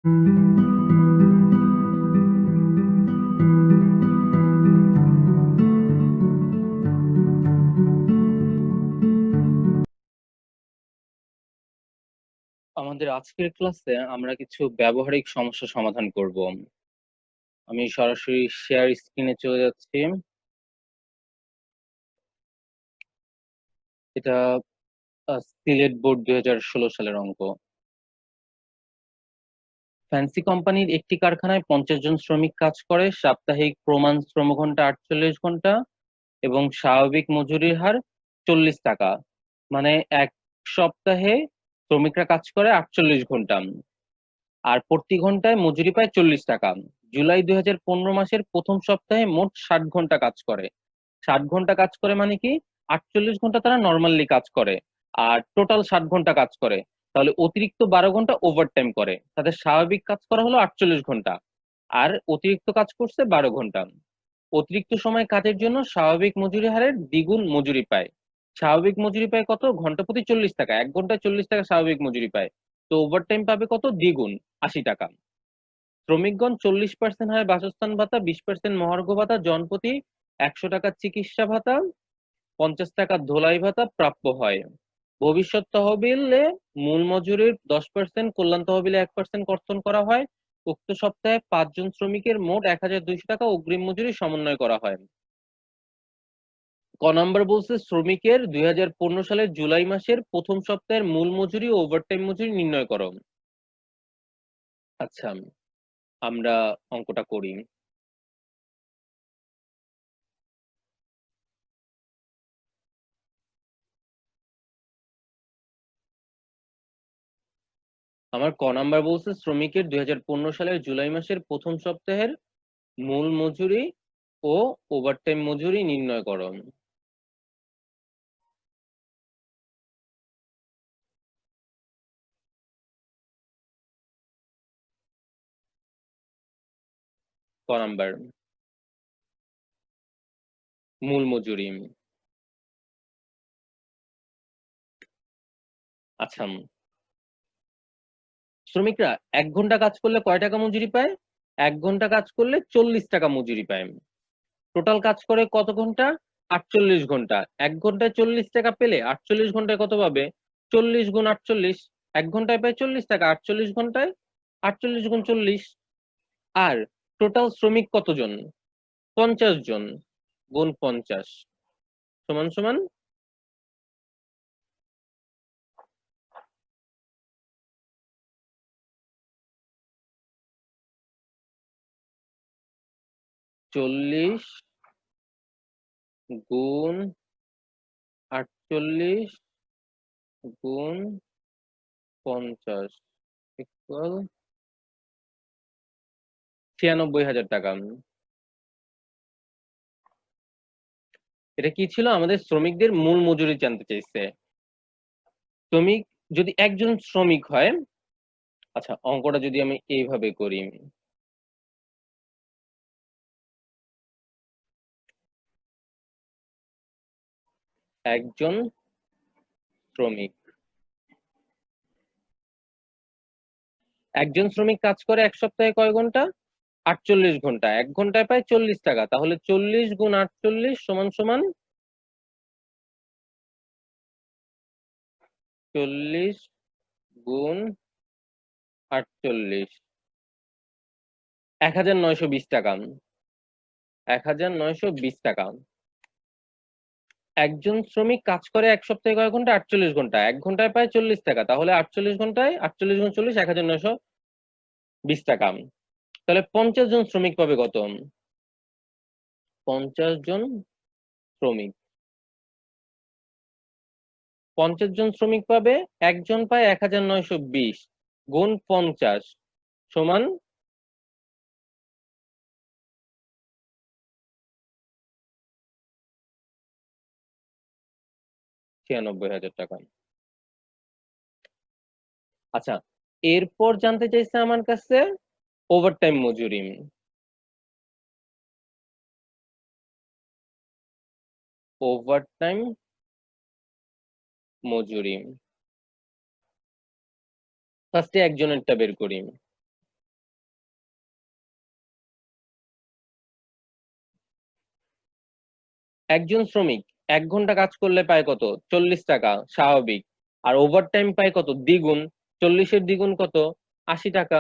আমাদের আজকের ক্লাসে আমরা কিছু ব্যবহারিক সমস্যা সমাধান করব। আমি সরাসরি শেয়ার স্ক্রিনে চলে যাচ্ছি। এটা সিলেট বোর্ড 2016 সালের অঙ্ক। ফ্যান্সি কোম্পানির একটি কারখানায় 50 জন শ্রমিক কাজ করে। সাপ্তাহিক প্রমাণ শ্রমঘন্টা 48 ঘন্টা এবং স্বাভাবিক মজুরির হার 40 টাকা। মানে এক সপ্তাহে শ্রমিকরা কাজ করে 48 ঘন্টা আর প্রতি ঘন্টায় মজুরি পায় 40 টাকা। জুলাই 2015 মাসের প্রথম সপ্তাহে মোট 60 ঘন্টা কাজ করে। 60 ঘন্টা কাজ করে মানে কি, 48 ঘন্টা তারা নর্মালি কাজ করে আর টোটাল 60 ঘন্টা কাজ করে। তাহলে অতিরিক্ত 12 ঘন্টা ওভারটাইম করে। তাদের স্বাভাবিক কাজ করা হলো 48 ঘন্টা আর অতিরিক্ত কাজ করছে 12 ঘন্টা। অতিরিক্ত সময় কাজের জন্য স্বাভাবিক মজুরি হারের দ্বিগুণ মজুরি পায়। স্বাভাবিক মজুরি পায় কত? ঘন্টা প্রতি 40 টাকা। 1 ঘন্টায় 40 টাকা স্বাভাবিক মজুরি পায়। তো ওভারটাইম পাবে কত? দ্বিগুণ, 80 টাকা। শ্রমিকগণ 40% হারে বাসস্থান ভাতা, 20% মহার্ঘ ভাতা, জনপ্রতি 100 টাকা চিকিৎসা ভাতা, 50 টাকা ধোলাই ভাতা প্রাপ্য হয়। ভবিষ্যৎ তহবিলে মূল মজুরির 10%, কল্যাণ তহবিলে 1% কর্তন করা হয়। উক্ত সপ্তাহে 5 জন শ্রমিকের মোট 1200 টাকা অগ্রিম মজুরি সমন্বয় করা হয়। ক নাম্বার বলছে শ্রমিকের 2015 সালের জুলাই মাসের প্রথম সপ্তাহের মূল মজুরি ও ওভারটাইম মজুরি নির্ণয় করো। আচ্ছা, আমরা অঙ্কটা করি। আমার ক নাম্বার বলছে শ্রমিকের 2015 সালের জুলাই মাসের প্রথম সপ্তাহের মূল মজুরি ও ওভারটাইম মজুরি নির্ণয় করো। ক নাম্বার মূল মজুরি। আচ্ছা, শ্রমিকরা 1 ঘন্টা কাজ করলে কয় টাকা মজুরি পায়? 1 ঘন্টা কাজ করলে 40 টাকা মজুরি পায়। টোটাল কাজ করে কত ঘন্টা? 48 ঘন্টা। 1 ঘন্টায় 40 টাকা পেলে 48 ঘন্টায় কত পাবে? 40 গুণ 48। 1 ঘন্টায় পায় 40 টাকা, 48 ঘন্টায় 48 গুণ 40। আর টোটাল শ্রমিক কতজন? 50 জন গুণ 50 সমান সমান 40 গুণ 48 গুণ 50 ইকুয়াল 96,000 টাকা। এটা কি ছিল? আমাদের শ্রমিকদের মূল মজুরি জানতে চাইছে। শ্রমিক যদি একজন শ্রমিক হয়, আচ্ছা অঙ্কটা যদি আমি এইভাবে করি, একজন শ্রমিক একজন শ্রমিক কাজ করে এক সপ্তাহে কয় ঘন্টা? 48 ঘন্টা। 1 ঘন্টায় পায় 40 টাকা। তাহলে 40 গুণ 48 সমান সমান 40 গুণ 48, 1920 টাকা। 1920 টাকা। একজন শ্রমিক কাজ করে এক সপ্তাহে কয় ঘন্টা? 48 ঘন্টা। 1 ঘন্টায় পায় 40 টাকা। তাহলে 48 ঘন্টায় 48 গুণ 40, 1920 টাকা। তাহলে 50 জন শ্রমিক পাবে কত? 50 জন শ্রমিক। 50 জন শ্রমিক পাবে, একজন পায় 1920 গুণ 50 সমান 96,000 টাকা। আচ্ছা, এরপর জানতে চাইছে আমার কাছে ওভারটাইম মজুরি। ওভারটাইম মজুরি ফার্স্টে একজনেরটা বের করি। একজন শ্রমিক 1 ঘন্টা কাজ করলে পায় কত? 40 টাকা স্বাভাবিক। আর ওভারটাইম পায় কত? দ্বিগুণ। 40-এর দ্বিগুণ কত? 80 টাকা।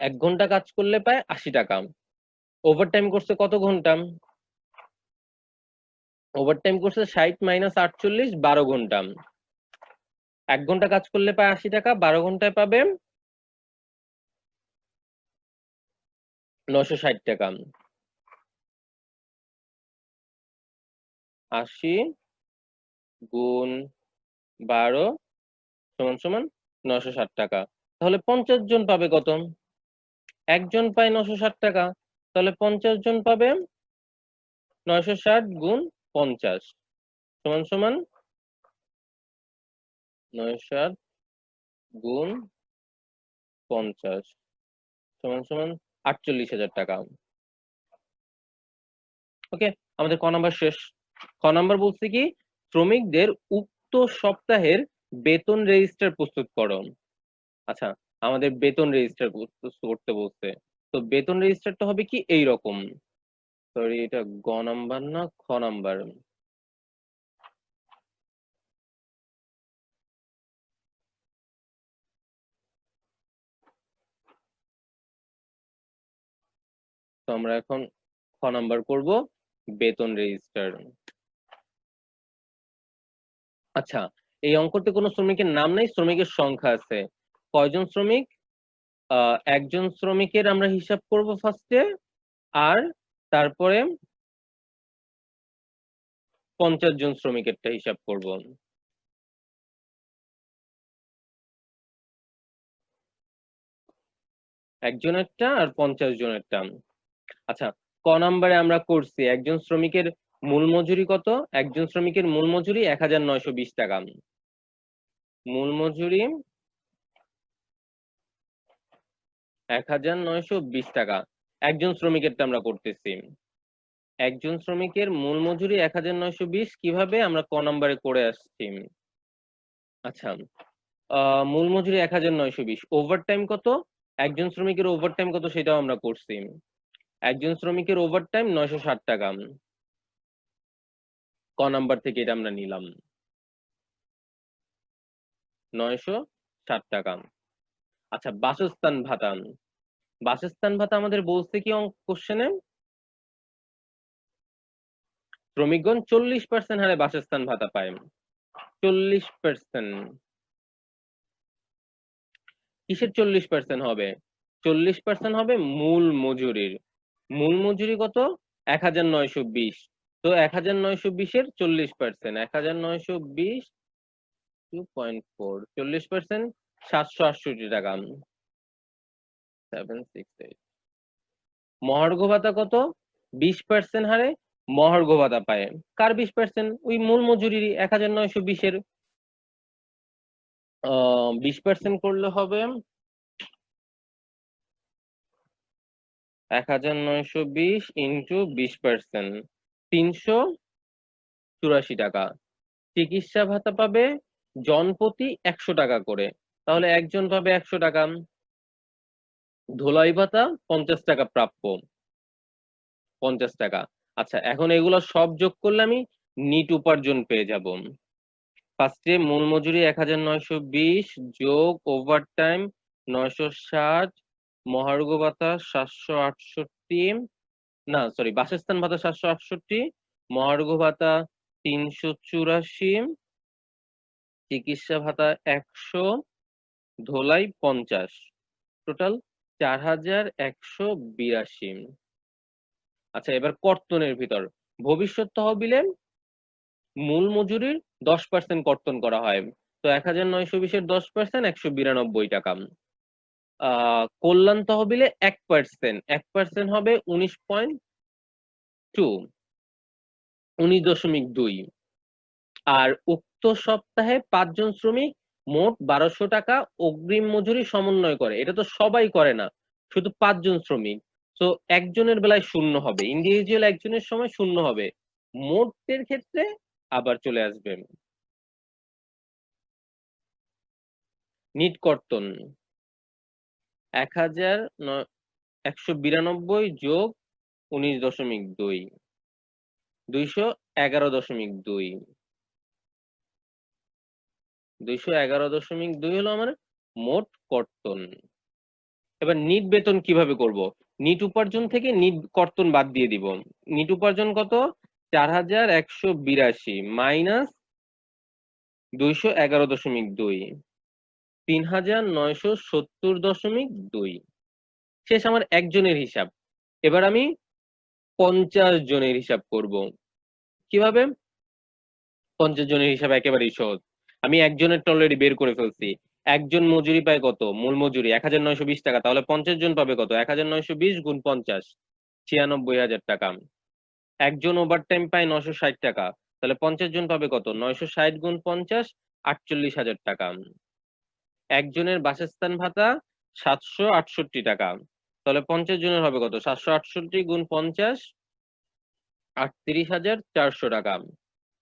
1 ঘন্টা কাজ করলে পায় 80 টাকা। ওভারটাইম করছে কত ঘন্টা? ওভারটাইম করছে 60 - 48, 12 ঘন্টা। 1 ঘন্টা কাজ করলে পায় 80 টাকা, 12 ঘন্টায় পাবে 960 টাকা। 80 গুণ 12 সমান সমান 960 টাকা। তাহলে 50 জন পাবে কত? একজন পায় 960 টাকা, তাহলে 50 জন পাবে 960 গুণ 50 সমান সমান 960 গুণ 50 সমান সমান 48,000 টাকা। ওকে, আমাদের ক নাম্বার শেষ। খ নাম্বার বলছে কি, শ্রমিকদের উক্ত সপ্তাহের বেতন রেজিস্টার প্রস্তুত করো। আচ্ছা, আমাদের বেতন রেজিস্টার করতে বলছে। তো বেতন রেজিস্টারটা হবে কি এইরকম। সরি, এটা গ নাম্বার না খ নাম্বার? তো আমরা এখন খ নাম্বার করব, বেতন রেজিস্টার। আচ্ছা, এই অঙ্কতে কোনো শ্রমিকের নাম নাই, শ্রমিকের সংখ্যা আছে। কয়জন শ্রমিক? একজন শ্রমিকের আমরা হিসাব করব ফার্স্টে, আর তারপরে 50 জন শ্রমিকেরটা হিসাব করব। একজনেরটা আর 50 জনেরটা। আচ্ছা, ক নাম্বারে আমরা করছি একজন শ্রমিকের মূল মজুরি কত? একজন শ্রমিকের মূল মজুরি 1920 টাকা। মূল মজুরি 1920 টাকা। একজন শ্রমিকেরটা আমরা করতেছি। একজন শ্রমিকের মূল মজুরি 1920, কিভাবে আমরা ক নাম্বারে করে আসছি। আচ্ছা, মূল মজুরি 1920, ওভারটাইম কত? একজন শ্রমিকের ওভারটাইম কত সেটাও আমরা করছি। একজন শ্রমিকের ওভারটাইম 960 টাকা। ক নাম্বার থেকে এটা আমরা নিলাম 960 টাকা। আচ্ছা, বাসস্থান ভাতা। বাসস্থান ভাতা আমাদের বলছে কি কোশ্চেনে, শ্রমিকগণ 40% হারে বাসস্থান ভাতা পায়। 40%। কিসের 40% হবে? 40% হবে মূল মজুরির। মূল মজুরি কত? 1920। তো 1920-এর 40%, 1920 2.4, 40% 768 টাকা। 768। মহার্ঘ ভাতা কত? 20% হারে মহার্ঘ ভাতা পায়। কার 20%? ওই মূল মজুরির 1920-এর। 20% করলে হবে 1920 ইন্টু 20%, 384 টাকা। চিকিৎসা ভাতা পাবে জনপ্রতি 100 টাকা করে, তাহলে একজন পাবে 100 টাকা। ধোলাই ভাতা 50 টাকা প্রাপ্য, 50 টাকা। আচ্ছা, এখন এগুলো সব যোগ করলে আমি নিট উপার্জন পেয়ে যাব। ফার্স্টে মূল মজুরি 1920 যোগ ওভারটাইম 960, মহার্ঘ ভাতা 768, না সরি, বাসস্থান ভাতা 768, মহার্ঘ ভাতা 384, চিকিৎসা ভাতা 100, ধোলাই 50, টোটাল 4182। আচ্ছা, এবার কর্তনের ভিতর ভবিষ্যৎ তহবিলে মূল মজুরির 10% কর্তন করা হয়। তো 1920-এর 10% 192 টাকা। কল্যাণ তহবিলে 1%, 1% হবে 19.2, 19.2। আর উক্ত সপ্তাহে 5 জন শ্রমিক মোট 1200 টাকা অগ্রিম মজুরি সমন্বয় করে। এটা তো সবাই করে না, শুধু 5 জন শ্রমিক। তো একজনের বেলায় শূন্য হবে, ইন্ডিভিজুয়াল একজনের সময় শূন্য হবে, মোটের ক্ষেত্রে আবার চলে আসবে। নিট কর্তন 192 যোগ 19.2, 211.2, 211.2 হলো আমার মোট কর্তন। এবার নিট বেতন কিভাবে করব? নিট উপার্জন থেকে নিট কর্তন বাদ দিয়ে দিব। নিট উপার্জন কত? 4182 মাইনাস 211.2, 3970.2। শেষ আমার একজনের হিসাব। এবার আমি 50 জনের হিসাব করব। কিভাবে? 50 জনের হিসাব একেবারেই সহজ। আমি একজনের অলরেডি বের করে ফেলছি। একজন মজুরি পায় কত? মূল মজুরি 1920 টাকা, তাহলে 50 জন পাবে কত? 1920 গুণ 50, 96,000 টাকা। একজন ওভারটাইম পায় 960 টাকা, তাহলে 50 জন পাবে কত? 960 গুণ 50, 48,000 টাকা। একজনের বাসস্থান ভাতা 768 টাকা, তাহলে 50 জনের হবে কত? 768 গুণ 50, 38,400 টাকা।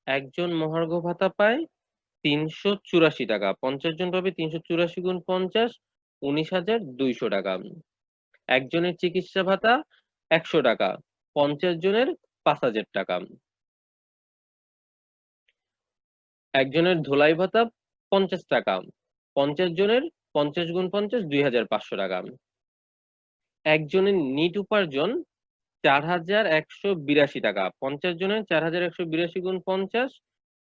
একজন মহার্ঘ ভাতা পায় 384 টাকা, 50 জন পাবে 384 গুণ 50, 19,200 টাকা। একজনের চিকিৎসা ভাতা 100 টাকা, 50 জনের 5,000 টাকা। একজনের ধোলাই ভাতা 50 টাকা, 50 জনের 50 গুণ 50, 2,500 টাকা। একজনের নিট উপার্জন 4,182 টাকা, 50 জনের 4,182 গুণ 50,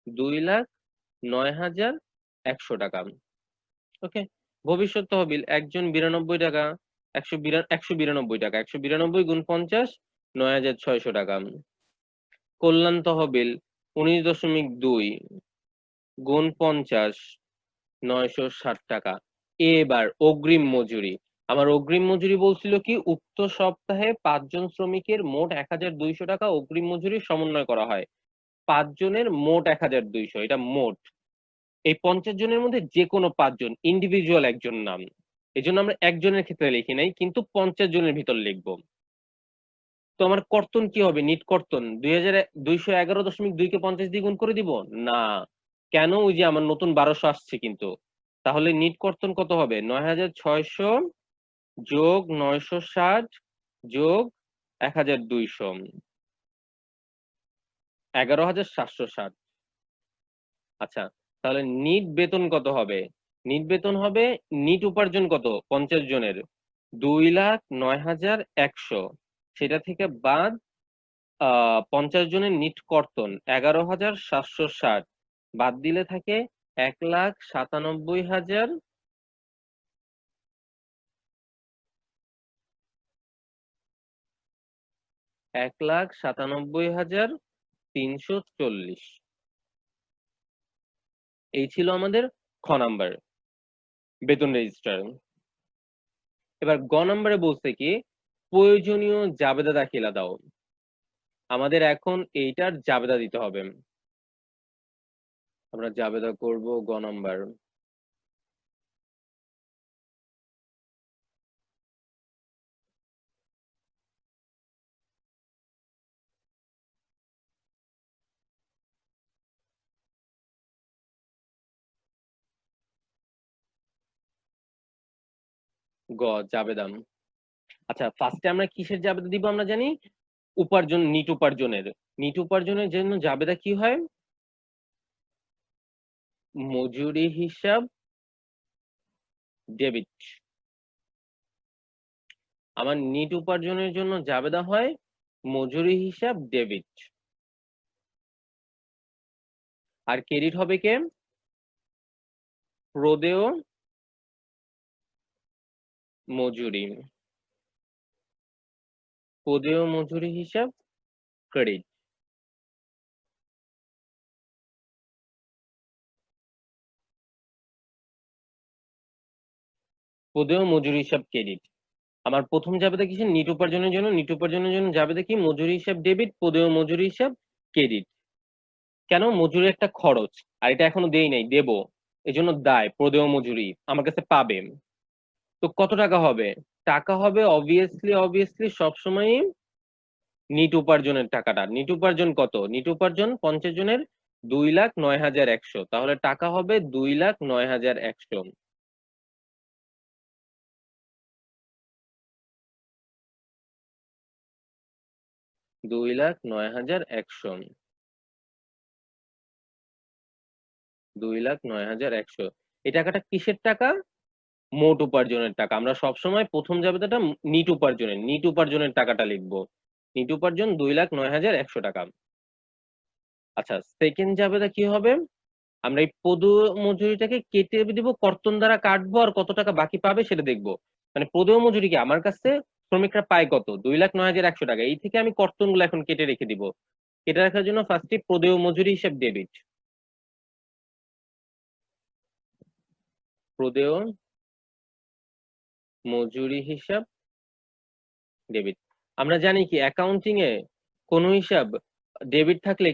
2,09,100 টাকা। ওকে। ভবিষ্যৎ তহবিল একজন 92 টাকা, 192 টাকা, 192 গুণ 50, 9,600 টাকা। কল্যাণ তহবিল 19.2 গুণ 50, 960 টাকা। এবার অগ্রিম মজুরি। আমার অগ্রিম মজুরি বলছিল কি, উক্ত সপ্তাহে 5 জন শ্রমিকের মোট 1,200 টাকা অগ্রিম মজুরির সমন্বয় করা হয়। 5 জনের মোট 1,200, এটা মোট। এই 50 জনের মধ্যে যে কোনো 5 জন ইন্ডিভিজুয়াল একজন নাম, এই জন্য আমরা একজনের ক্ষেত্রে লিখি নাই, কিন্তু 50 জনের ভিতর লিখবো। তো আমার কর্তন কি হবে? নিট কর্তন 2,211.2 কে 50 দিয়ে গুণ করে দিব না? কেন? ওই যে আমার নতুন 1200 আসছে কিন্তু। তাহলে নিট কর্তন কত হবে? 9,600 যোগ 960 যোগ 1,200, 11,760। আচ্ছা, তাহলে নিট বেতন কত হবে? নিট বেতন হবে, নিট উপার্জন কত 50 জনের? 2,09,100, সেটা থেকে বাদ 50 জনের নিট কর্তন 11,760, বাদ দিলে থাকে 1,97,000, 1,97,340। এই ছিল আমাদের খ নাম্বার বেতন রেজিস্টার। এবার গ নাম্বারে বলছে কি, প্রয়োজনীয় জাবেদা দাখিলা দাও। আমাদের এখন এইটার জাবেদা দিতে হবে। আমরা জাবেদা করব গ নাম্বার। গ জাবেদা। আচ্ছা, ফার্স্টে আমরা কিসের জাবেদা দিব? আমরা জানি উপার্জন, নিট উপার্জনের। নিট উপার্জনের জন্য জাবেদা কি হয়? মজুরি হিসাব ডেবিট। আমার নিট উপার্জনের জন্য জাবেদা হয় মজুরি হিসাব ডেবিট। আর ক্রেডিট হবে কে? প্রদেয় মজুরি। প্রদেয় মজুরি হিসাব ক্রেডিট। প্রদেয় মজুরি হিসাব ক্রেডিট। আমার প্রথম জাবেদা কিসের? নিট উপার্জনের জন্য। নিট উপার্জনের জন্য জাবেদা কি? মজুরি হিসাব ডেবিট, প্রদেয় মজুরি হিসাব ক্রেডিট। কেন? মজুরি একটা খরচ, আর এটা এখনো দেই নাই, দেব। এজন্য দায়, প্রদেয় মজুরি আমার কাছে পাবে। তো কত টাকা হবে? টাকা হবে অবভিয়াসলি সবসময় নিট উপার্জনের টাকাটা। নিট উপার্জন কত? নিট উপার্জন 50 জনের 2,09,100, তাহলে টাকা হবে 2,09,100। 2,09,100 2,09,100 এই টাকাটা কিসের টাকা? মোট উপার্জনের টাকা। আমরা সবসময় প্রথম জাবেদাটা নিট উপার্জনের টাকাটা লিখবো। নিট উপার্জন 2,09,100 টাকা। আচ্ছা, সেকেন্ড জাবেদা কি হবে? আমরা এই পদ মজুরিটাকে কেটে দিব, কর্তন দ্বারা কাটবো, আর কত টাকা বাকি পাবে সেটা দেখবো। মানে পদেয় মজুরি কি আমার কাছে শ্রমিকরা পায় কত? 2,09,100 টাকা। এই থেকে আমি কর্তন গুলো এখন কেটে রেখে দিব। কেটে রাখার জন্য ফার্স্টে পদেয় মজুরি হিসাব ডেবিট। পদেয় মজুরি হিসাব ডেবিট। আমরা জানি কি অ্যাকাউন্টিং এ কোন হিসাব ডেবিট থাকলে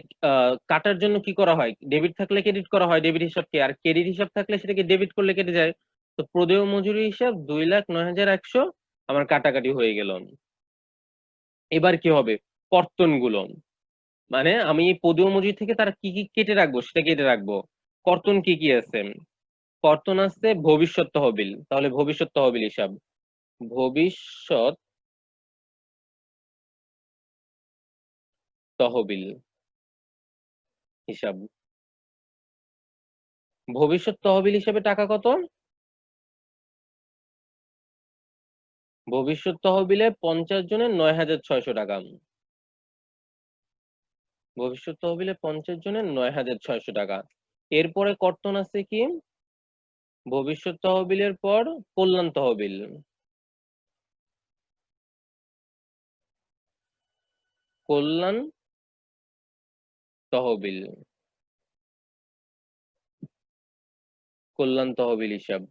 কাটার জন্য কি করা হয়? ডেবিট থাকলে ক্রেডিট করা হয় ডেবিট হিসাবকে, আর ক্রেডিট হিসাব থাকলে সেটাকে ডেবিট করলে কেটে যায়। তো প্রদেয় মজুরি হিসাব 2,09,100 আমার কাটাকাটি হয়ে গেল। এবার কি হবে? কর্তন গুলো, মানে আমি এই পদেয় মজুরি থেকে তারা কি কি কেটে রাখবো সেটা কেটে রাখবো। কর্তন কি কি আছে? কর্তন আছে ভবিষ্যৎ তহবিল। তাহলে ভবিষ্যৎ তহবিল হিসাব, ভবিষ্যৎ তহবিল হিসাব। ভবিষ্যৎ তহবিল হিসেবে টাকা কত? ভবিষ্যৎ তহবিলে 50 জনের 9,600 টাকা। ভবিষ্যৎ তহবিলে 50 জনের 9,600 টাকা। এরপরে কর্তন আছে কি? ভবিষ্যৎ তহবিলের পর কল্যাণ তহবিল। কল্যাণ তহবিল, কল্যাণ তহবিল হিসাব।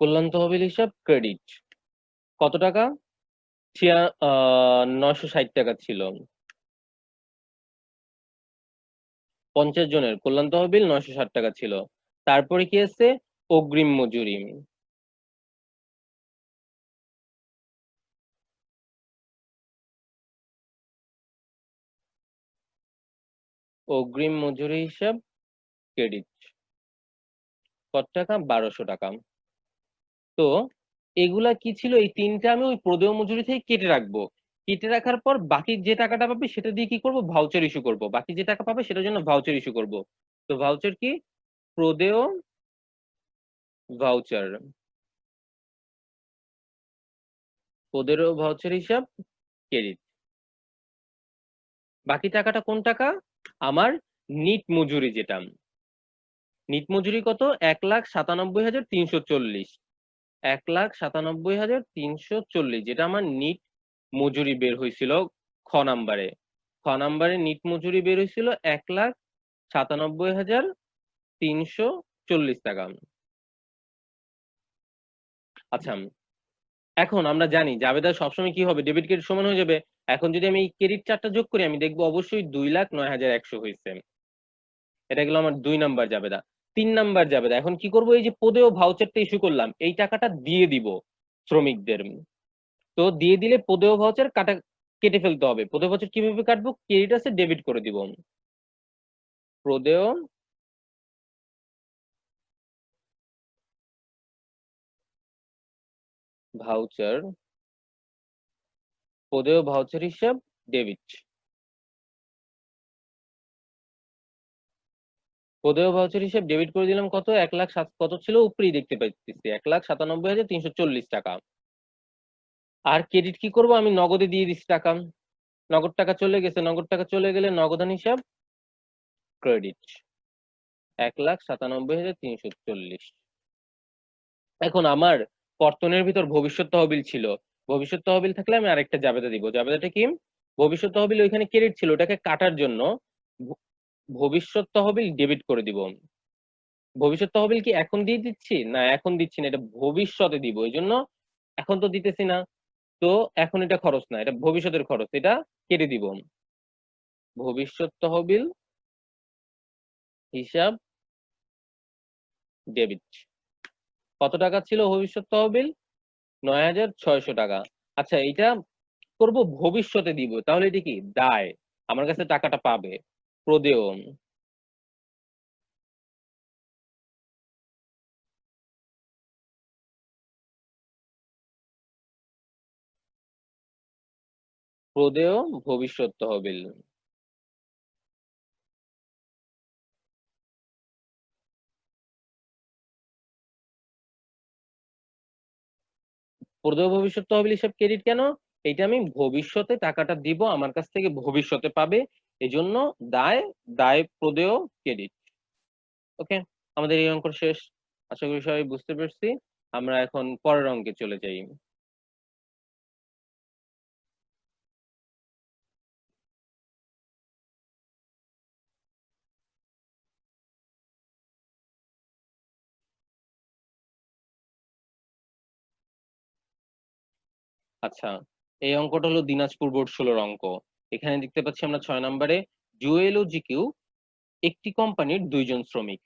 কল্যাণ তহবিল হিসাব ক্রেডিট। কত টাকা? 960 টাকা ছিল। 50 জনের কল্যাণ তহবিল 960 টাকা ছিল। তারপরে কি আছে? অগ্রিম মজুরি। অগ্রিম মজুরি হিসাব ক্রেডিট। কত টাকা? 1200 টাকা। তো এগুলা কি ছিল? এই তিনটা আমি ওই প্রদেয় মজুরি থেকে কেটে রাখবো। কেটে রাখার পর বাকি যে টাকাটা পাবে সেটা দিয়ে কি করব? ভাউচার ইস্যু করব। বাকি যে টাকা পাবে সেটার জন্য ভাউচার ইস্যু করব। তো ভাউচার কি? প্রদেয় ভাউচার। প্রদেয় ভাউচার হিসাব ক্রেডিট। বাকি টাকাটা কোন টাকা? আমার নিট মজুরি, যেটা নিট মজুরি কত? 1,97,340। 1,97,340, যেটা আমার নিট মজুরি বের হয়েছিল খ নাম্বারে। খ নাম্বারে নিট মজুরি বের হয়েছিল 1,97,340 টাকা। আচ্ছা, এখন আমরা জানি জাবেদা সবসময় কি হবে? ডেবিট ক্রেডিট সমান হয়ে যাবে। এখন যদি আমি এই ক্রেডিট চারটা যোগ করি আমি দেখবো অবশ্যই 2,09,100 হয়েছে। এটা গেল আমার 2 নাম্বার জাবেদা। 3 নাম্বার জাবেদা, এখন কি করব? এই যে পদেয় ভাউচারটা ইস্যু করলাম, এই টাকাটা দিয়ে দিব শ্রমিকদের। তো দিয়ে দিলে পদেয় ভাউচার কেটে ফেলতে হবে। পদেয় ভাউচার কিভাবে কাটবো? ক্রেডিট আছে, ডেবিট করে দিব। পদেয় ভাউচার, পদেয় ভাউচার হিসাব ডেবিট। পদেয় ভাউচার হিসাব ডেবিট করে দিলাম। কত? 1,07,000 কত ছিল? উপরেই দেখতে পাইতেছি 1,97,340 টাকা। আর ক্রেডিট কি করব? আমি নগদে দিয়ে দিচ্ছি টাকা। নগদ টাকা চলে গেছে, নগদ টাকা চলে গেলে নগদান হিসাব ক্রেডিট 1,97,340। এখন আমার কর্তনের ভিতর ভবিষ্যৎ তহবিল ছিল। ভবিষ্যৎ তহবিল থাকলে আমি আরেকটা জাবেদা দিব। জাবেদাটা কি? ভবিষ্যৎ তহবিল ওইখানে ক্রেডিট ছিল, ওটাকে কাটার জন্য ভবিষ্যৎ তহবিল ডেবিট করে দিব। ভবিষ্যৎ তহবিল কি এখন দিয়ে দিচ্ছি? না, এখন দিচ্ছি না, এটা ভবিষ্যতে দিব। এই জন্য এখন তো দিতেছি না। তো এখন এটা খরচ না, এটা ভবিষ্যতের খরচ, এটা কেটে দিব। ভবিষ্যৎ তহবিল হিসাব ডেবিট। কত টাকা ছিল ভবিষ্যৎ তহবিল? 9,600 টাকা। আচ্ছা, এটা করব, ভবিষ্যতে দিব, তাহলে এটি কি? দায়। আমার কাছে টাকাটা পাবে। প্রদেয়। প্রদেয় ভবিষ্যৎ তহবিল। প্রদেয় ভবিষ্যৎ তহবিল হিসাব ক্রেডিট কেন? এটা আমি ভবিষ্যতে টাকাটা দিব, আমার কাছ থেকে ভবিষ্যতে পাবে, এজন্য দায়। দায় প্রদেয় ক্রেডিট। ওকে, আমাদের এই অঙ্ক শেষ। আশা করি সবাই বুঝতে পারছি। আমরা এখন পরের অঙ্কে চলে যাই। আচ্ছা, এই অঙ্কটা হলো দিনাজপুর বোর্ড 16 অঙ্ক। এখানে দেখতে পাচ্ছি আমরা 6 নম্বরে, জুয়েল ও জিকিউ একটি কোম্পানির 2 জন শ্রমিক।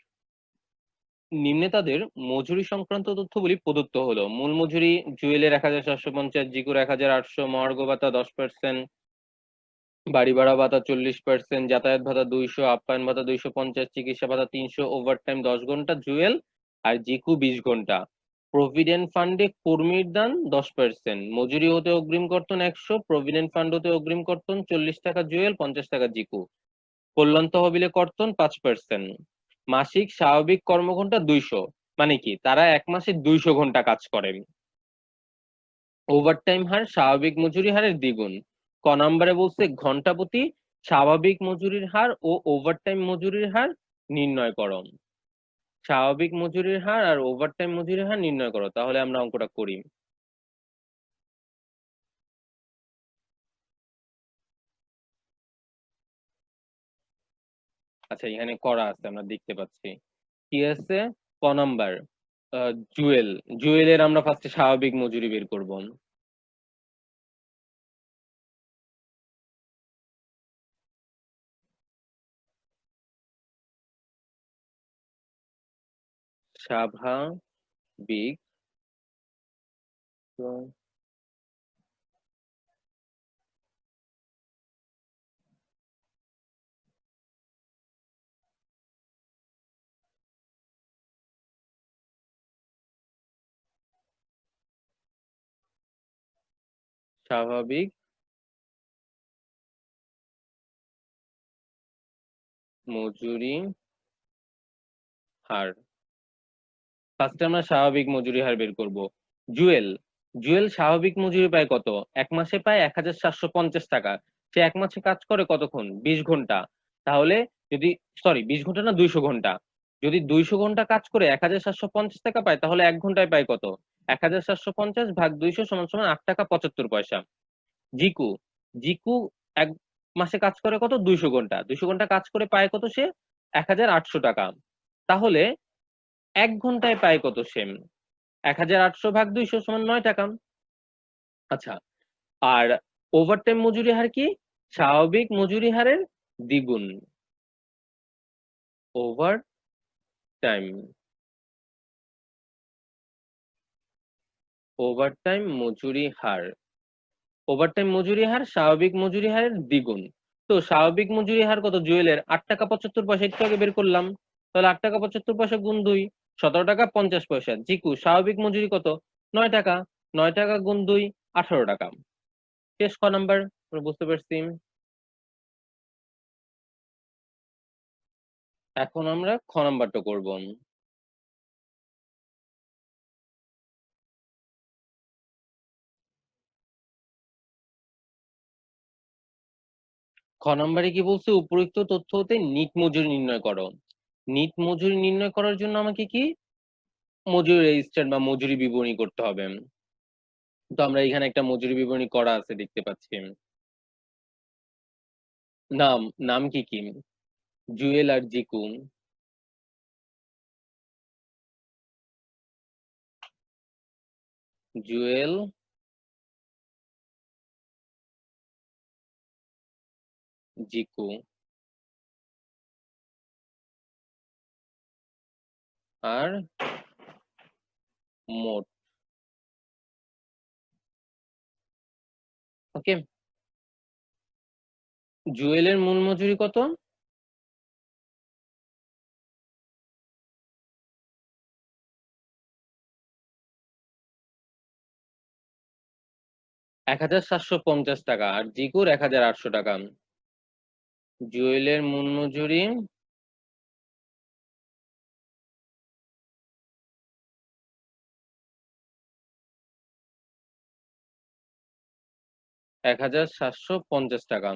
নিম্নে তাদের মজুরি সংক্রান্ত তথ্যগুলি প্রদত্ত হলো। মূল মজুরি জুয়েলের 1450, জিকুর 1800, মহার্ঘ ভাতা 10%, বাড়ি ভাড়া ভাতা 40%, যাতায়াত ভাতা 200, আপ্যায়ন ভাতা 250, চিকিৎসা ভাতা 300, ওভারটাইম 10 ঘন্টা জুয়েল আর জিকু 20 ঘন্টা। প্রভিডেন্ট ফান্ডে কর্মীর দান 10%, মজুরি হতে অগ্রিম কর্তন 100, প্রভিডেন্ট ফান্ড হতে অগ্রিম কর্তন 40 টাকা জুয়েল, 50 টাকা জিকু। কল্যাণ তহবিলে কর্তন 5%। মাসিক স্বাভাবিক কর্মঘন্টা 200, মানে কি তারা এক মাসে 200 ঘন্টা কাজ করেন। ওভারটাইম হার স্বাভাবিক মজুরি হারের দ্বিগুণ। ক নম্বরে বলছে ঘন্টা প্রতি স্বাভাবিক মজুরির হার ও ওভারটাইম মজুরির হার নির্ণয় করো। স্বাভাবিক মজুরির হার আর ওভারটাইম মজুরির হার নির্ণয় করো, তাহলে আমরা অঙ্কটা করি। আচ্ছা, এখানে করা আছে, আমরা দেখতে পাচ্ছি কি আছে। ক নাম্বার, জুয়েল। জুয়েলের আমরা ফার্স্টে স্বাভাবিক মজুরি বের করব। স্বাভাবিক স্বাভাবিক মজুরি হার। ফার্স্টে আমরা স্বাভাবিক মজুরি হার বের করব। জুয়েল। জুয়েল স্বাভাবিক মজুরি পায় কত? এক মাসে পায় 1750 টাকা। সে এক মাসে কাজ করে কতক্ষণ? 20 ঘন্টা। তাহলে যদি, সরি 20 ঘন্টা না, 200 ঘন্টা। যদি 200 ঘন্টা কাজ করে 1750 টাকা পায়, তাহলে 1 ঘন্টায় পায় কত? 1750 ভাগ 200 সমান সমান 8 টাকা 75 পয়সা। জিকু। জিকু এক মাসে কাজ করে কত? 200 ঘন্টা। 200 ঘন্টা কাজ করে পায় কত সে? 1800 টাকা। তাহলে 1 ঘন্টায় পায় কত সে? 1800 ভাগ 200 সমান 9 টাকা। আচ্ছা, আর ওভারটাইম মজুরি হার কি? স্বাভাবিক মজুরি হারের দ্বিগুণ। Over time. ওভারটাইম মজুরি হার। ওভারটাইম মজুরি হার স্বাভাবিক মজুরি হারের দ্বিগুণ। তো স্বাভাবিক মজুরি হার কত জুয়েলের? 8 টাকা 75 পয়সা, একটু আগে বের করলাম। তাহলে 8 টাকা 75 পয়সা গুণ 2, 17 টাকা 50 পয়সা। জিকু স্বাভাবিক মজুরি কত? 9 টাকা। 9 টাকা গুণ 2, 18 টাকা। শেষ। ক নাম্বার আমরা বুঝতে পারছি। এখন আমরা খ নাম্বারটা করব। খ নম্বরে কি বলছে? উপরোক্ত তথ্য হতে নিট মজুরি নির্ণয় করো। নিট মজুরি নির্ণয় করার জন্য আমাকে কি মজুরি রেজিস্টার বা মজুরি বিবরণী করতে হবে। তো আমরা এখানে একটা মজুরি বিবরণী করা আছে, দেখতে পাচ্ছি। নাম। নাম কি কি? জুয়েল আর জিকু। জুয়েল, জিকু আর মোট ওকে, জুয়েলের মূল মজুরি কত? 1750 টাকা, আর জিকুর 1800 টাকা। জুয়েলের মূল মজুরি 1750 টাকা।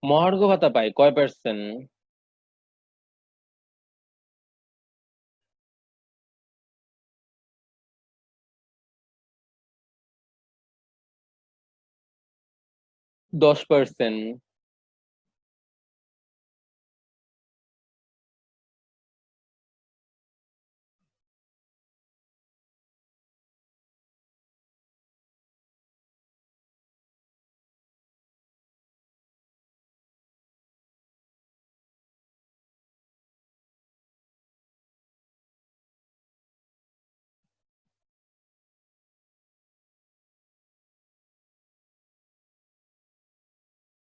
মহার্ঘ ভাতা পায় কয় পার্সেন্ট? 10%।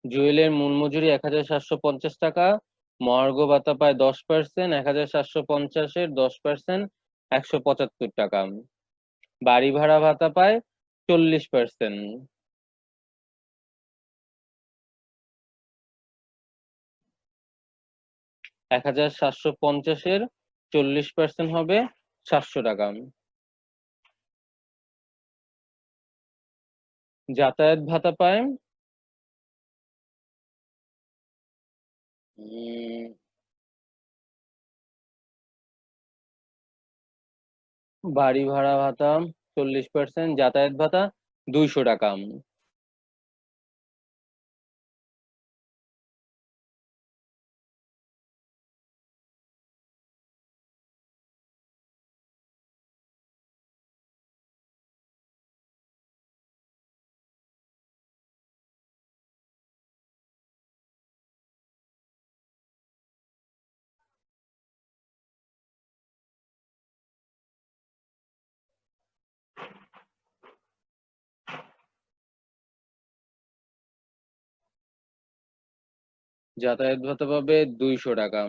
জুয়েলের মূল মজুরি 1750 টাকা, মহার্ঘ ভাতা পায় 10%, 1750-এর 10% 175 টাকা। বাড়ি ভাড়া ভাতা পায় 40%। 1750-এর 40% হবে 700 টাকা। যাতায়াত ভাতা পায় বাড়ি ভাড়া ভাতা 40%, যাতায়াত ভাতা 200 টাকা। যাতায়াত ভাতা পাবে 200 টাকা।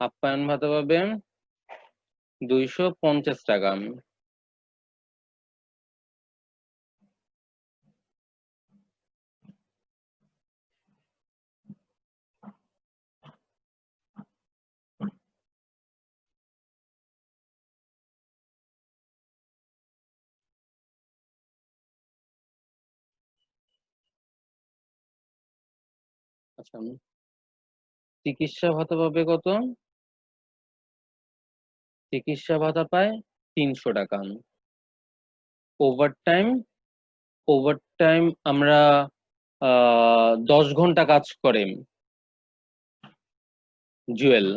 আপ্যায়ন ভাতা পাবে 250 টাকা। আচ্ছা, চিকিৎসা ভাতা পাবে কত? চিকিৎসা ভাতা পায় 300 টাকা। ওভারটাইম, ওভারটাইম আমরা 10 ঘন্টা কাজ করে জুয়েল,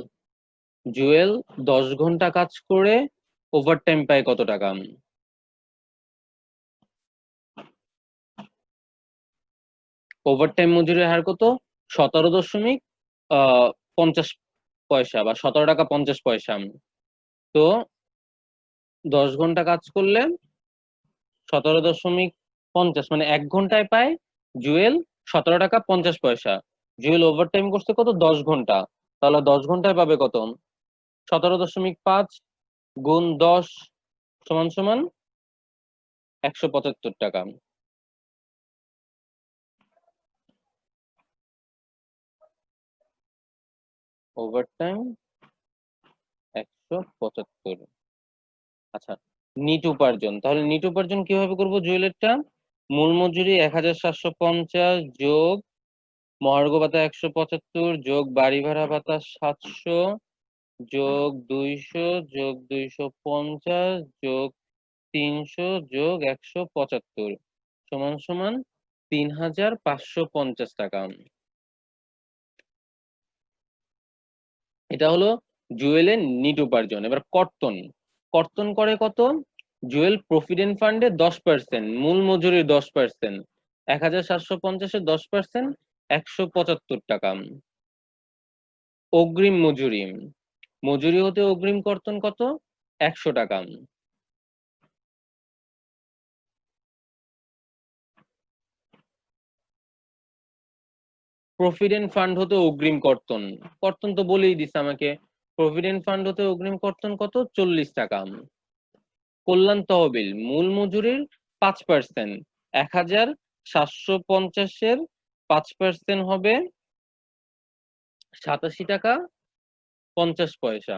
জুয়েল 10 ঘন্টা কাজ করে ওভারটাইম পায় কত টাকা? ওভারটাইম মজুরির হার কত? 17.50 পয়সা বা 17 টাকা 50 পয়সা। তো 10 ঘন্টা কাজ করলে 17.50, মানে 1 ঘন্টায় পায় জুয়েল 17 টাকা 50 পয়সা। জুয়েল ওভারটাইম করছে কত? 10 ঘন্টা। তাহলে 10 ঘন্টায় পাবে কত? 17.5 গুণ 10 সমান সমান 175 টাকা। ওভারটাইম 175। আচ্ছা, নিট উপার্জন, তাহলে নিট উপার্জন কিভাবে করব জুয়েলেরটা? মূল মজুরি 1750 যোগ মহার্ঘ ভাতা 175 যোগ বাড়ি ভাড়া ভাতা 700 যোগ 200 যোগ 250 যোগ 300 যোগ 175 সমান সমান 3550 টাকা। এটা হলো জুয়েলের নিট উপার্জন। এবার কর্তন, কর্তন করে কত? জুয়েল প্রভিডেন্ট ফান্ডে 10%, মূল মজুরির 10%, 1750-এর 10% 175 টাকা। অগ্রিম মজুরি, মজুরি হতে অগ্রিম কর্তন কত? 100 টাকা। প্রভিডেন্ট ফান্ড হতে অগ্রিম কর্তন, কর্তন তো বলেই দিছে আমাকে। প্রভিডেন্ট ফান্ড হতে অগ্রিম কর্তন কত? 40 টাকা। কল্যাণ তহবিল, মূল মজুরির 5%, 1750 5% হবে 87 টাকা 50 পয়সা।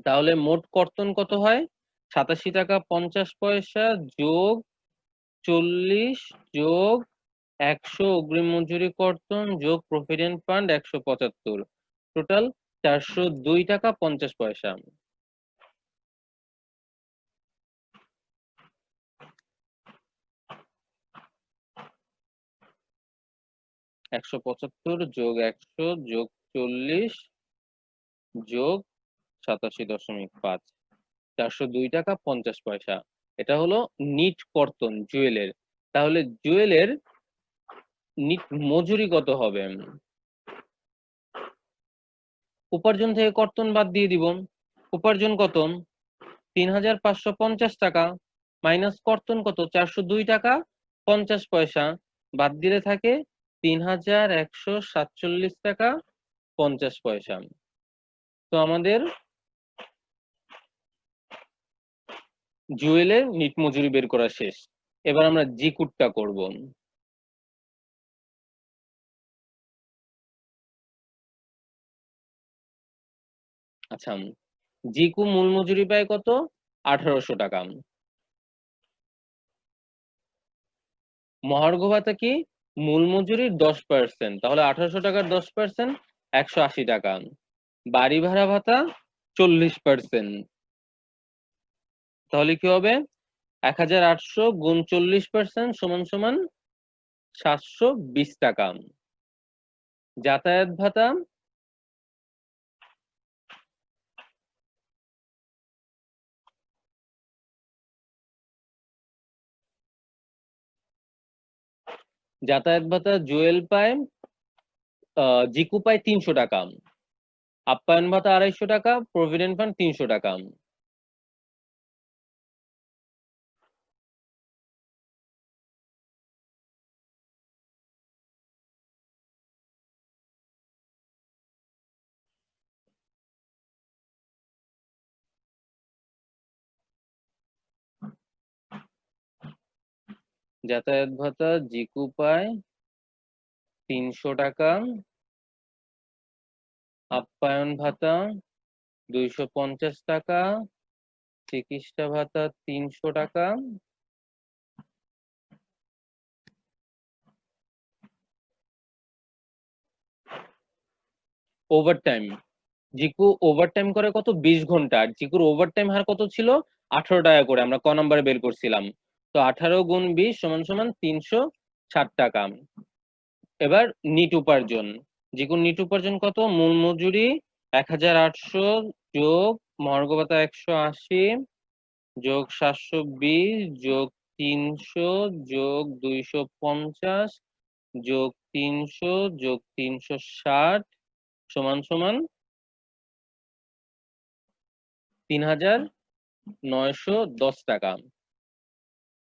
তাহলে মোট কর্তন কত হয়? 87 টাকা 50 পয়সা যোগ 40 যোগ 100 অগ্রিম মজুরি কর্তন যোগ প্রভিডেন্ট ফান্ড 175, টোটাল 402 টাকা 50 পয়সা। একশো 75 যোগ 100 যোগ 40 যোগ 87.5, 402 টাকা 50 পয়সা। এটা হলো নিট কর্তন জুয়েলের। তাহলে জুয়েলের নিট মজুরি কত হবে? উপার্জন থেকে কর্তন বাদ দিয়ে দিব। উপার্জন কত? 3550 টাকা মাইনাস কর্তন কত? 402 টাকা 50 পয়সা, বাদ দিলে থাকে 3147 টাকা 50 পয়সা। তো আমাদের জুয়েলের নিট মজুরি বের করা শেষ। এবার আমরা জিকুটটা করব। আচ্ছা, জিকু মূল মজুরি পায় কত? 1800 টাকা। মহার্ঘ ভাতা কি? মূল মজুরির 10%, তাহলে 1800 টাকার 10% 180 টাকা। বাড়ি ভাড়া ভাতা 40%, তাহলে কি হবে? 1800 গুণ 40% সমান সমান 720 টাকা। যাতায়াত ভাতা জুয়েল পায়, জিকু পায় 300 টাকা, আপ্যায়ন ভাতা 250 টাকা, প্রভিডেন্ট ফান্ড 300 টাকা। যাতায়াত ভাতা জিকু পায় 300 টাকা, আপ্যায়ন ভাতা 250 টাকা, চিকিৎসা ভাতা 300 টাকা, ওভারটাইম। জিকু ওভারটাইম করে কত? 20 ঘন্টা। আর জিকুর ওভারটাইম হার কত ছিল? 18 টাকা করে, আমরা ক নাম্বারে বের করছিলাম। তো 18 গুণ 20 সমান সমান 360 টাকা। এবার নিট উপার্জন, জিকুর নিট উপার্জন কত? মূল মজুরি 1800 যোগ মহার্ঘ ভাতা 180 যোগ 720 যোগ 300 যোগ 250 যোগ 300 যোগ 360 সমান সমান 3910 টাকা।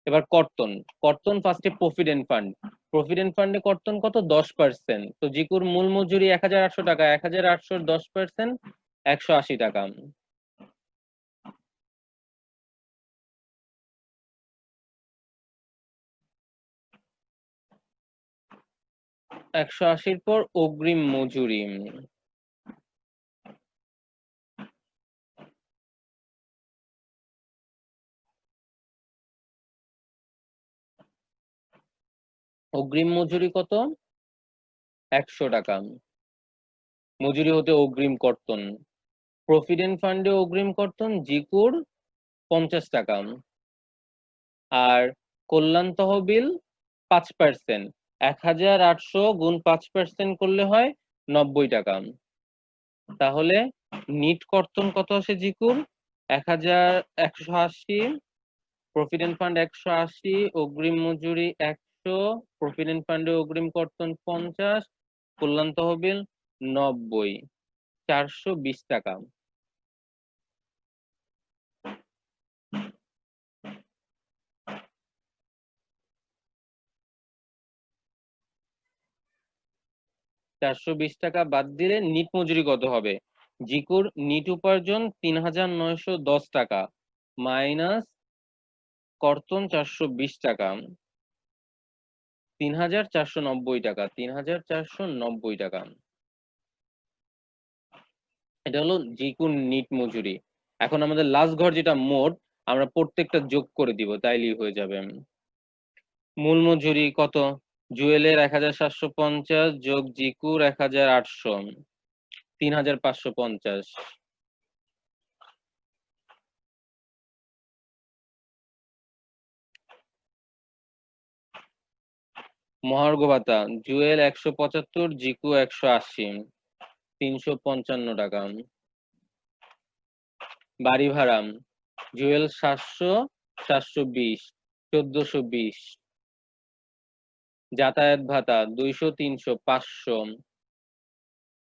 এবার কর্তন, কর্তন ফার্স্টে প্রভিডেন্ট ফান্ড, প্রভিডেন্ট ফান্ডে কর্তন কত? 10%। তো জিকুর মূল মজুরি 1800 টাকা, 1800 10% 180 টাকা। 180-র পর অগ্রিম মজুরি, অগ্রিম মজুরি কত? 100 টাকা। মজুরি হতে অগ্রিম কর্তন, প্রভিডেন্ট ফান্ডে অগ্রিম কর্তন জিকুর 50 টাকা, আর কল্যাণ তহবিল 5%, 1800 গুণ 5% করলে হয় 90 টাকা। তাহলে নিট কর্তন কত আসে জিকুর? 180, প্রভিডেন্ট ফান্ড 180, অগ্রিম মজুরি 100, প্রভিডেন্ট ফান্ডে অগ্রিম কর্তন 50, কল্যাণ তহবিল 90, 420 টাকা। টাকা বাদ দিলে নিট মজুরি কত হবে? জিকুর নিট উপার্জন 3910 টাকা মাইনাস কর্তন 420 টাকা, 3490 টাকা, 3490 টাকা। এটা হলো জিকুর নিট মজুরি। এখন আমাদের লাস্ট ঘর যেটা মোট, আমরা প্রত্যেকটা যোগ করে দিব, তাইলেই হয়ে যাবে। মূল মজুরি কত? জুয়েলের 1750 যোগ জিকুর 1800, 3550। মহার্ঘ ভাতা জুয়েল 175, জিকু 180, 355 টাকা। বাড়ি ভাড়া জুয়েল 700, 720, 1420। যাতায়াত ভাতা 200, 300, 500।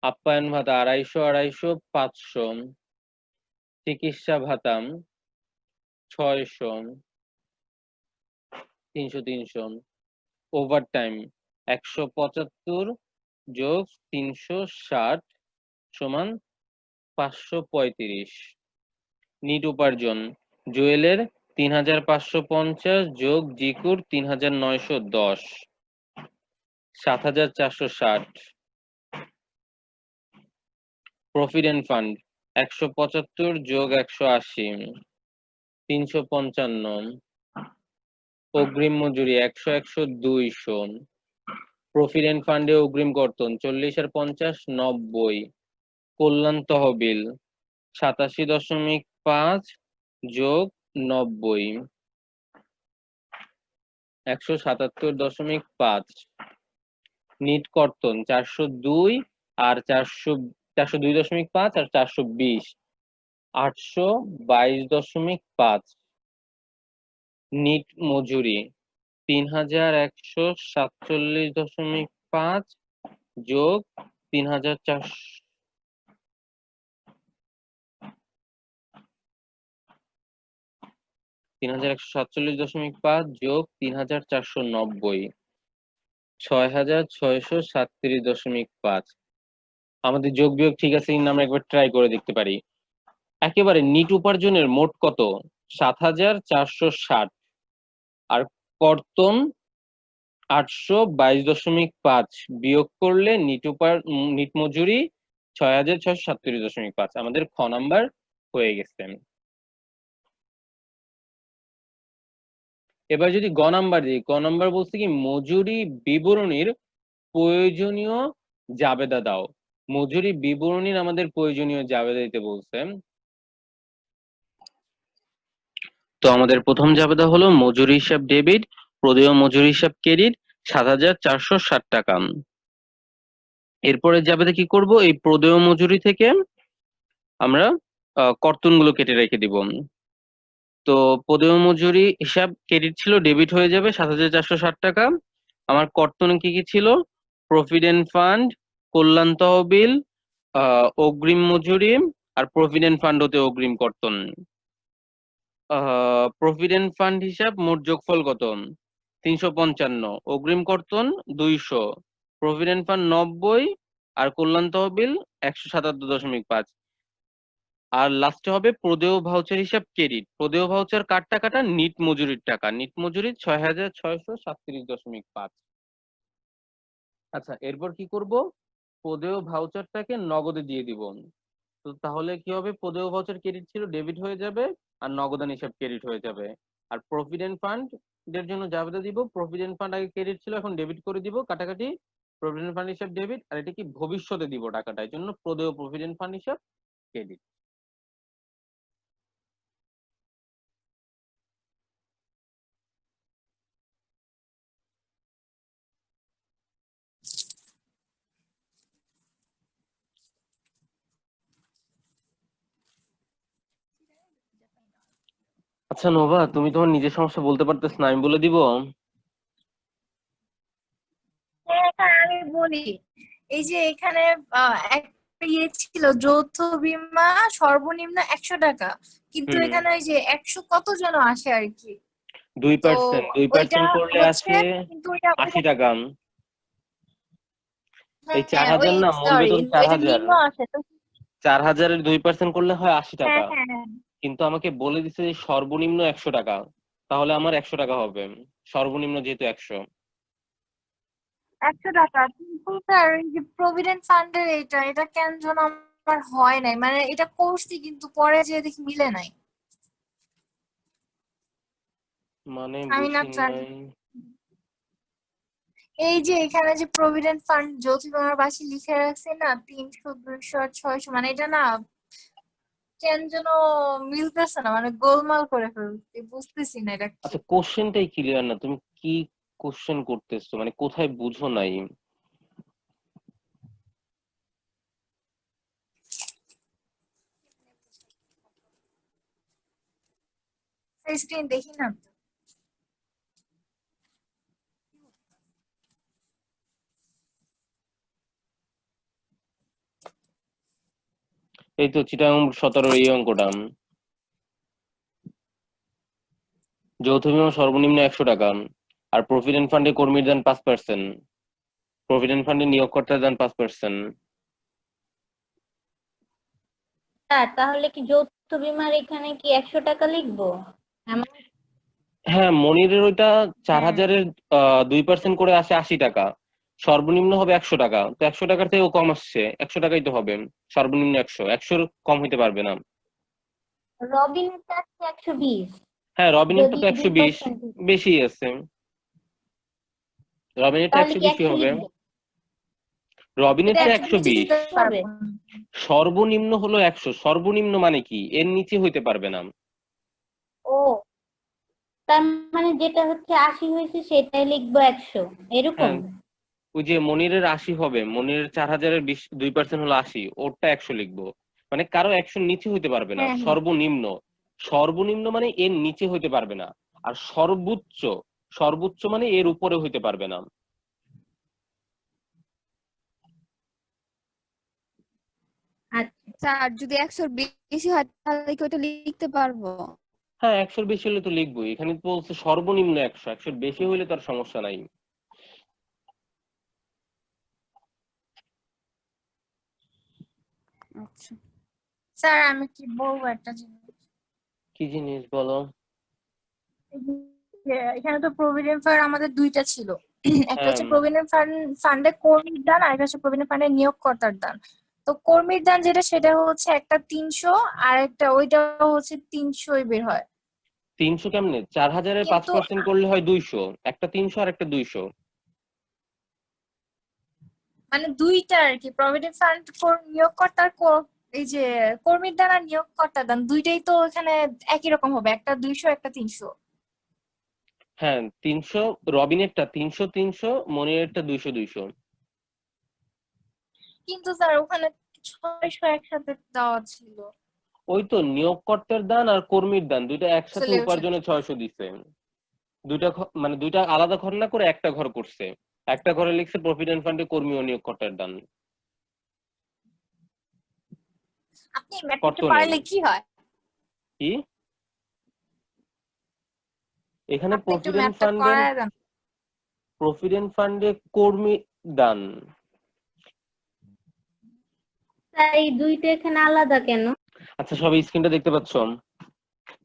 আপ্যায়ন ভাতা 250, 250, 500। চিকিৎসা ভাতা 600, 300, 300। ওভারটাইম 175 যোগ 360 সমান 535। নিট উপার্জন জুয়েলের 3550 যোগ জিকুর 3910, 7460। প্রভিডেন্ট ফান্ড 175 যোগ 180, 355। অগ্রিম মজুরি 100, 100, 200। প্রভিডেন্ট ফান্ডে অগ্রিম কর্তন 40 আর 50, 90। কল্যাণ তহবিল 87.5 যোগ 90, 177.5। নিট কর্তন 402 আর 402.5 আর 420, 822.5। নিট মজুরি 3147.5 যোগ 3400, 3147.5 যোগ 3490, 6637.5। আমাদের যোগ বিয়োগ ঠিক আছে কিনা আমরা একবার ট্রাই করে দেখতে পারি। একেবারে নিট উপার্জনের মোট কত? 7460 আর কর্তন 822.5 বিয়োগ করলে নিট মজুরি 6637.5। আমাদের খ নাম্বার হয়ে গেছে। এবার যদি গ নাম্বার দিই, গ নাম্বার বলছে কি মজুরি বিবরণীর প্রয়োজনীয় জাবেদা দাও। মজুরি বিবরণীর আমাদের প্রয়োজনীয় জাবেদা দিতে বলছে। তো আমাদের প্রথম জাবেদা হলো মজুরি হিসাব ডেবিট, প্রদেয় মজুরি হিসাব ক্রেডিট 7460 টাকা। এরপরে জাবেদা কি করব? এই প্রদেয় মজুরি থেকে আমরা কর্তনগুলো কেটে রেখে দিব। তো প্রদেয় মজুরি হিসাব ক্রেডিট ছিল, ডেবিট হয়ে যাবে 7460 টাকা। আমার কর্তনে কি কি ছিল? প্রভিডেন্ট ফান্ড, কল্যাণ তহবিল, অগ্রিম মজুরি আর প্রভিডেন্ট ফান্ড হতে অগ্রিম কর্তন। প্রভিডেন্ট ফান্ড হিসাব মোট যোগফল কত? 355, অগ্রিম কর্তন 200, প্রভিডেন্ট ফান্ড 90 আর কল্যাণ তহবিল 177.5। আর লাস্টে হবে প্রদেয় ভাউচার হিসাব ক্রেডিট। প্রদেয় ভাউচার কার টাকাটা? নিট মজুরির টাকা। নিট মজুরি 6637.5। আচ্ছা, এরপর কি করব? প্রদেয় ভাউচারটাকে নগদে দিয়ে দিব। তো তাহলে কি হবে? প্রদেয় ভাউচার ক্রেডিট ছিল, ডেবিট হয়ে যাবে আর নগদান হিসাব ক্রেডিট হয়ে যাবে। আর প্রভিডেন্ট ফান্ড এর জন্য জাবেদা দিব, প্রভিডেন্ট ফান্ড আগে ক্রেডিট ছিল, এখন ডেবিট করে দিব, কাটাকাটি প্রভিডেন্ট ফান্ড হিসাব ডেবিট, আর এটা কি ভবিষ্যতে দিব টাকাটা, এর জন্য প্রদেয় প্রভিডেন্ট ফান্ড হিসাব ক্রেডিট। আচ্ছা নোভা, তুমি তোমার নিজের সমস্যা বলতে পারতেছ না, আমি বলে দিব। এখানে আমি বলি, এই যে এখানে একটা ইয়ে ছিল, যৌথ বীমা সর্বনিম্ন 100 টাকা, কিন্তু হুম, এখানে ওই যে 100 কত জন আসে আর কি। তো 2%, দুই ওইটা পার্সেন্ট করলে হচ্ছে, আসে কিন্তু ওইটা 80 টাকা। এই হ্যাঁ 4,000 ওই না, মূল সরি, বেতন চার এটা হাজার নিম্ন আসে তো। 4,000-এর 2% করলে হয় 80 টাকা। হ্যাঁ হ্যাঁ হ্যাঁ, কিন্তু আমাকে বলে দিছে যে সর্বনিম্ন 100 টাকা, তাহলে আমার 100 টাকা হবে, সর্বনিম্ন যেহেতু 100। 100 টাকা। কিন্তু স্যার এই যে প্রভিডেন্ট ফান্ডের এটা কেন যেন আমার হয় নাই, মানে এটা করছি কিন্তু পরে যে দেখি মিলে নাই। মানে আমি না বুঝি ট্রাই, নাই। এই যে এখানে যে প্রভিডেন্ট ফান্ড যৌথ বিমার পাশে লিখে রাখছে না, 300 200 আর 600, মানে এটা না কেন যেন মিলতেছে না, মানে গোলমাল করে ফেলছি, বুঝতেছি না এটা কি। আচ্ছা, কোশ্চেনটাই ক্লিয়ার না, তুমি কি কোশ্চেন করতেছো, মানে কোথায় বুঝো নাই? স্ক্রিন দেখি না তো। এই তো চিটাগাং 17 এই অঙ্কটা। যৌথ বিমা সর্বনিম্ন 100 টাকা, আর প্রভিডেন্ট ফান্ডে কর্মীর দান 5%, প্রভিডেন্ট ফান্ডে নিয়োগকর্তার দান 5%। স্যার তাহলে কি যৌথ বীমার এখানে কি 100 টাকা লিখবো? Amount- হ্যাঁ, মনিরের ওইটা চার হ্যাঁ, হাজারের 2% করে আসে 80 টাকা, সর্বনিম্ন হবে 100 টাকা, তো 100 টাকার থেকেও কম আসছে, 100 টাকাই তো হবে। সর্বনিম্ন 100-এর কম হইতে পারবে না। রবিনের কাছে 120, হ্যাঁ, রবিনেরটা যদি তো 120, 2%। বেশি আছে। রবিনেরটা তাহলে 100 কি বেশি 100 হবে। লিখবো? রবিনের এটা তো 120 120। দিতে হবে। পারবো না। সর্বনিম্ন হলো 100, সর্বনিম্ন মানে কি এর নিচে হইতে পারবে না। ও, তার মানে যেটা হচ্ছে 80 হয়েছে সেটাই লিখবো 100, এরকম? হ্যাঁ, ওই যে মনিরের 80 হবে, মনিরের 4,000-এর 2% হলো 80, ওরটা 100 লিখবো। মানে কারো 100 নিচে হইতে পারবে না, হ্যাঁ হ্যাঁ। সর্বনিম্ন। সর্বনিম্ন মানে এর নিচে হইতে পারবে না, আর সর্বোচ্চ, সর্বোচ্চ মানে এর উপরে হইতে পারবে না। আচ্ছা। স্যার যদি 100-র বেশি হয় তাহলে কি ওটা লিখতে পারবো? হ্যাঁ, 100-র বেশি হলে তো লিখবোই, এখানে তো বলছে সর্বনিম্ন 100, 100-র বেশি হইলে তার সমস্যা নাই। আচ্ছা। স্যার আমি কি বলবো একটা জিনিস, কি জিনিস বলো? এই যে এখানে তো প্রভিডেন্ট ফান্ড আমাদের দুইটা ছিল, একটা হ্যাঁ, হচ্ছে প্রভিডেন্ট ফান্ডে কর্মীর দান, আর একটা হচ্ছে প্রভিডেন্ট ফান্ডে নিয়োগকর্তার দান। তো কর্মীর দান যেটা, সেটা হচ্ছে একটা 300, আর একটা ওইটা হচ্ছে 300 বের হয়। 300 কেমনে? 4,000-এর কিন্তু 5% করলে হয় 200, একটা 300 আর একটা 200। মানে দুইটা আর কি, প্রভিডেন্ট ফান্ড নিয়োগকর্তার এই যে কর্মীর দান আর নিয়োগকর্তার দান দুইটাই তো এখানে একই রকম হবে, একটা 200 একটা 300। হ্যাঁ, 300, রবিনেরটা 300 300, মনিরেরটা 200 200। কিন্তু স্যার ওখানে 600 একসাথে দেওয়া ছিল। ওই তো নিয়োগকর্তার দান আর কর্মীর দান দুইটা একসাথে সলিউশন, উপার্জনে 600 দিছে। দুইটা মানে দুইটা আলাদা ঘর না করে একটা ঘর করছে। একটা ঘরে লিখছে প্রভিডেন্ট ফান্ডে কর্মী ও নিয়োগকর্তার দান। আপনি ম্যাট্রিকটা কর্তনে পারলে কি হয়, কি এখানে আপনি একটু ম্যাথটা করায় দেন। প্রভিডেন্ট ফান্ডে কর্মী দান। স্যার এই দুইটা এখানে আলাদা কেন? আচ্ছা, সবাই স্ক্রিনটা দেখতে পাচ্ছ?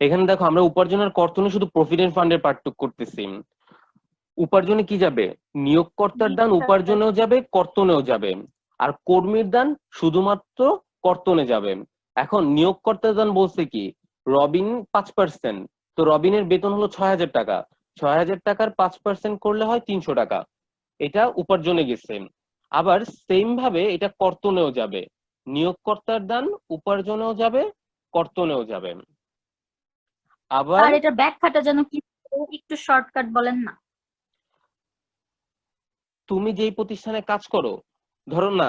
এখানে দেখো, আমরা উপার্জন আর কর্তনে শুধু প্রভিডেন্ট ফান্ডের পার্থক্য করতেছি। উপার্জনে কি যাবে? নিয়োগকর্তার দান উপার্জনেও যাবে, কর্তনেও যাবে। আর কর্মীর দান শুধুমাত্র কর্তনে যাবে। এখন নিয়োগকর্তার দান বলছে কি, রবিন 5%, তো রবিনের বেতন হলো 6,000 টাকা, 6,000 টাকার 5% করলে হয় 300 টাকা, এটা উপার্জনে গেছে। আবার সেম ভাবে এটা কর্তনেও যাবে, নিয়োগকর্তার দান উপার্জনেও যাবে, কর্তনেও যাবে। আবার স্যার এটা ব্যাখ্যাটা যেন কি, একটু শর্টকাট বলেন না। তুমি যেই প্রতিষ্ঠানে কাজ করো, ধরো না,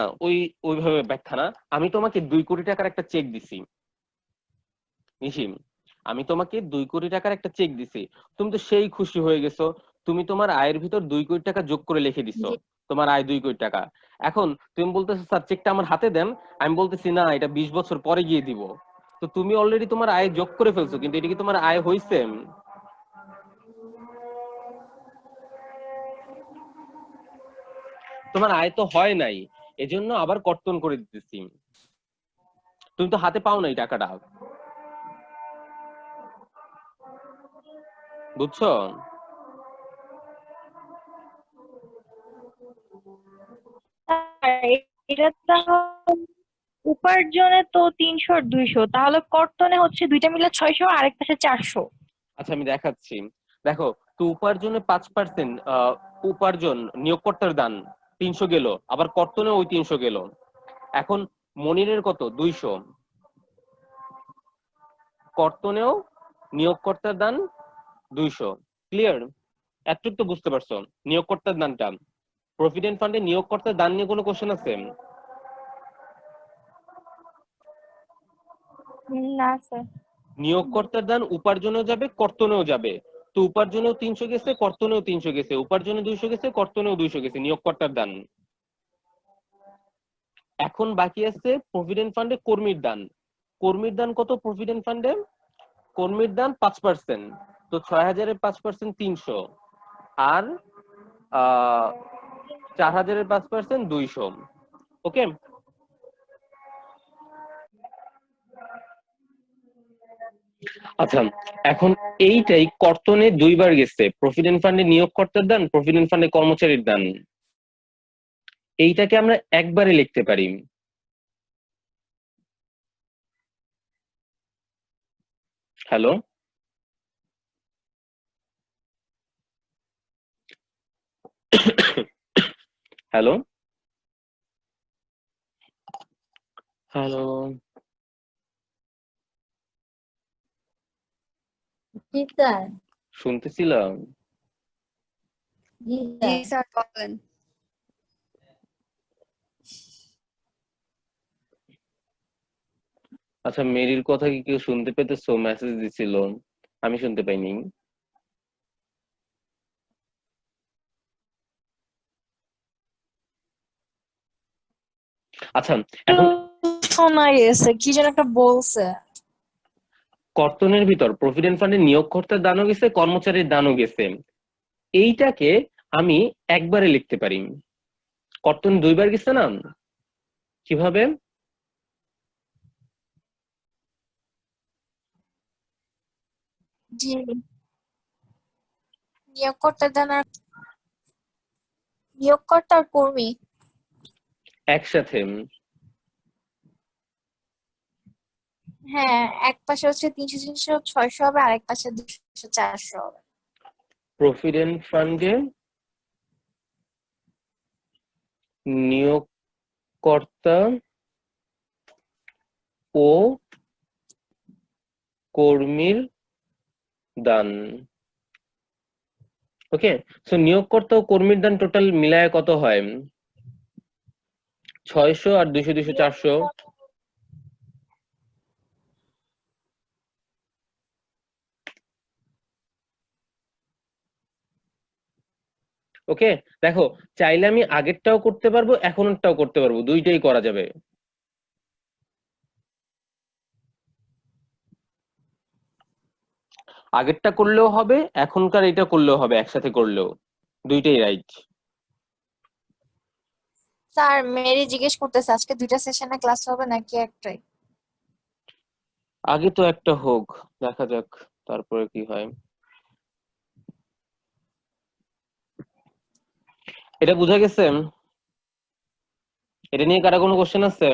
ওইভাবে ব্যাখ্যা না, আমি তোমাকে 2 কোটি টাকার একটা চেক দিছি নিশিম, আমি তোমাকে 2 কোটি টাকার একটা চেক দিছি, তুমি তো সেই খুশি হয়ে গেছো, তুমি তোমার আয়ের ভিতর 2 কোটি টাকা যোগ করে লিখে দিছো, জি। তোমার আয় 2 কোটি টাকা। এখন তুমি বলতেছো স্যার চেকটা আমার হাতে দেন, আমি বলতেছি না এটা 20 বছর পরে গিয়ে দিব। তো তুমি অলরেডি তোমার আয় যোগ করে ফেলছো, কিন্তু এটা কি তোমার আয় হইছে? তোমার আয় তো হয় নাই, এজন্য আবার কর্তন করে দিতেছি। তুমি তো হাতে পাও নাই টাকাটা, বুঝছো? এটা তো উপার্জনে তো 300 আর 200, তাহলে কর্তনে হচ্ছে দুইটা মিলে 600 আর এক পাশে 400। আচ্ছা আমি দেখাচ্ছি। দেখো, তো উপার্জনে 5% উপার্জন নিয়োগকর্তার দান 300 গেল, আবার কর্তনে ওই 300 গেল। এখন মনিরের কত? 200, কর্তনেও নিয়োগকর্তার দান 200। ক্লিয়ার? এতটুকু তো বুঝতে পারছো নিয়োগকর্তার দানটা। প্রভিডেন্ট ফান্ডে নিয়োগকর্তার দান নিয়ে কোনো কোশ্চেন আছে? না স্যার। নিয়োগকর্তার দান উপার্জনেও যাবে, কর্তনেও যাবে। তো উপার্জনেও 300 গেছে, কর্তনেও 300 গেছে, উপার্জনে 200 গেছে, কর্তনেও 200 গেছে নিয়োগকর্তার দান। এখন বাকি আছে প্রভিডেন্ট ফান্ডে কর্মীর দান। কর্মীর দান কত প্রভিডেন্ট ফান্ডে? কর্মীর দান 5%। তো 6000-এর 5% 300, আর 4000-এর 5% 200। ওকে, আচ্ছা এখন এইটাই কর্তনে 2বার গেছে, প্রভিডেন্ট ফান্ডে নিয়োগকর্তার দান, প্রভিডেন্ট ফান্ডে কর্মচারীর দান। এইটাকে আমরা একবারে লিখতে পারি। হ্যালো, হ্যালো, হ্যালো, জি স্যার। শুনতেছিলাম? জি জি স্যার। স্যার বলেন। আচ্ছা মেরির কথা কি কেউ শুনতে পেতেছো? মেসেজ দিছিল, আমি শুনতে পাইনি। আচ্ছা এখন শোনা গেছে কি যেন একটা বলছে। কর্তনের ভিতর প্রভিডেন্ট ফান্ডে নিয়োগকর্তার দানও গেছে, কর্মচারীর দানও গেছে। এইটাকে আমি একবারে লিখতে পারি। কর্তন 2বার গেছে না, কিভাবে? জি, নিয়োগকর্তার দান আর নিয়োগকর্তা আর কর্মী। একসাথে। হ্যাঁ, এক পাশে হচ্ছে 300 300 600 হবে, আর এক পাশে 200 400 হবে। প্রভিডেন্ট ফান্ডে নিয়োগকর্তা ও কর্মীর দান। ওকে, সো নিয়োগকর্তা ও কর্মীর দান টোটাল মিলায় কত হয়? 600 আর 200 200 400। ওকে, দেখো চাইলে আমি আগেরটাও করতে পারবো, এখনটাও করতে পারবো, দুইটাই করা যাবে। আগেরটা করলেও হবে, এখনকার এটা করলেও হবে, একসাথে করলেও দুইটাই রাইট। স্যার মেরি জিজ্ঞেস করতেছে আজকে 2টা সেশনে ক্লাস হবে নাকি একটাই? আগে তো একটা হোক, দেখা যাক তারপরে কি হয়। এটা বুঝা গেছে? এটা নিয়ে কারা কোনো কোশ্চেন আছে?